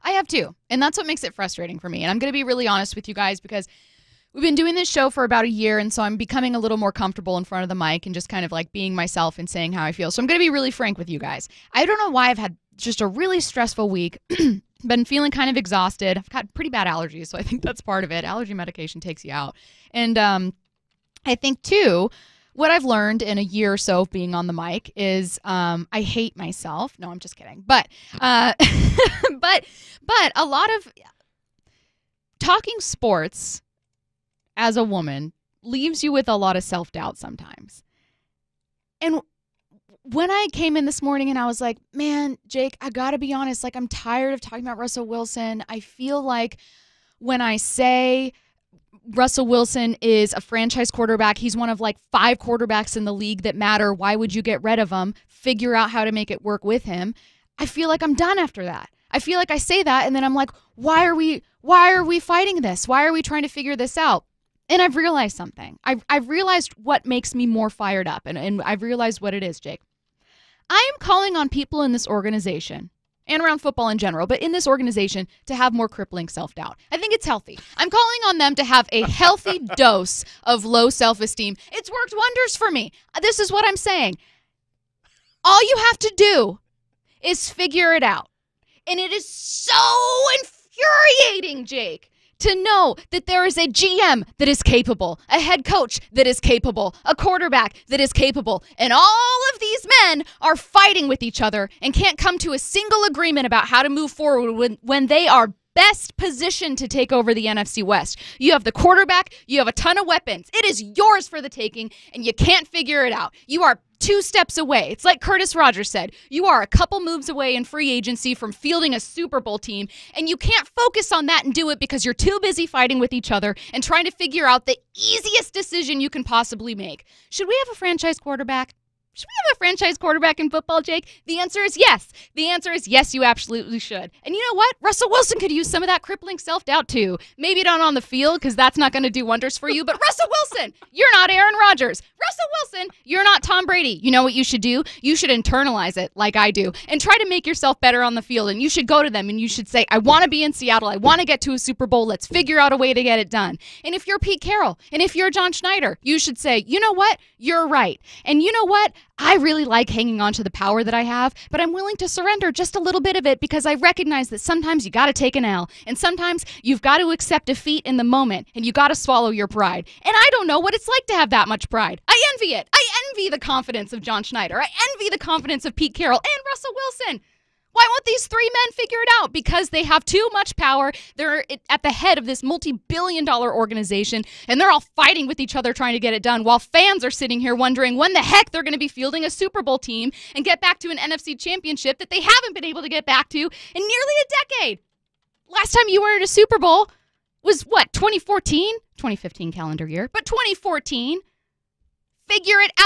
I have too. And that's what makes it frustrating for me. And I'm going to be really honest with you guys because we've been doing this show for about a year, and so I'm becoming a little more comfortable in front of the mic and just kind of like being myself and saying how I feel. So I'm going to be really frank with you guys. I don't know why I've had just a really stressful week. Been feeling kind of exhausted. I've got pretty bad allergies, so I think that's part of it. Allergy medication takes you out. And I think, too, what I've learned in a year or so of being on the mic is I hate myself. No, I'm just kidding. But but a lot of talking sports as a woman leaves you with a lot of self-doubt sometimes. And when I came in this morning and I was like, man, Jake, I got to be honest, like I'm tired of talking about Russell Wilson. I feel like when I say Russell Wilson is a franchise quarterback, he's one of like 5 quarterbacks in the league that matter. Why would you get rid of him? Figure out how to make it work with him. I feel like I'm done after that. I feel like I say that and then I'm like, why are we fighting this? Why are we trying to figure this out? And I've realized something. I've realized what makes me more fired up, and I've realized what it is, Jake. I am calling on people in this organization and around football in general, but in this organization to have more crippling self-doubt. I think it's healthy. I'm calling on them to have a healthy dose of low self-esteem. It's worked wonders for me. This is what I'm saying. All you have to do is figure it out. And it is so infuriating, Jake, to know that there is a GM that is capable, a head coach that is capable, a quarterback that is capable, and all of these men are fighting with each other and can't come to a single agreement about how to move forward when they are best positioned to take over the NFC West. You have the quarterback, you have a ton of weapons. It is yours for the taking, and you can't figure it out. You are 2 steps away. It's like Curtis Rogers said, you are a couple moves away in free agency from fielding a Super Bowl team, and you can't focus on that and do it because you're too busy fighting with each other and trying to figure out the easiest decision you can possibly make. Should we have a franchise quarterback? Should we have a franchise quarterback in football, Jake? The answer is yes. The answer is yes, you absolutely should. And you know what? Russell Wilson could use some of that crippling self-doubt too. Maybe not on the field because that's not going to do wonders for you, but Russell Wilson, you're not Aaron Rodgers. Russell Wilson, you're not Tom Brady. You know what you should do? You should internalize it like I do and try to make yourself better on the field. And you should go to them and you should say, I want to be in Seattle. I want to get to a Super Bowl. Let's figure out a way to get it done. And if you're Pete Carroll and if you're John Schneider, you should say, you know what? You're right. And you know what? I really like hanging on to the power that I have, but I'm willing to surrender just a little bit of it because I recognize that sometimes you got to take an L, and sometimes you've got to accept defeat in the moment, and you got to swallow your pride. And I don't know what it's like to have that much pride. I envy it. I envy the confidence of John Schneider. I envy the confidence of Pete Carroll and Russell Wilson. Why won't these 3 men figure it out? Because they have too much power. They're at the head of this multi-billion-dollar organization, and they're all fighting with each other trying to get it done, while fans are sitting here wondering when the heck they're going to be fielding a Super Bowl team and get back to an NFC championship that they haven't been able to get back to in nearly a decade. Last time you were at a Super Bowl was, what, 2014? 2015 calendar year, but 2014. Figure it out.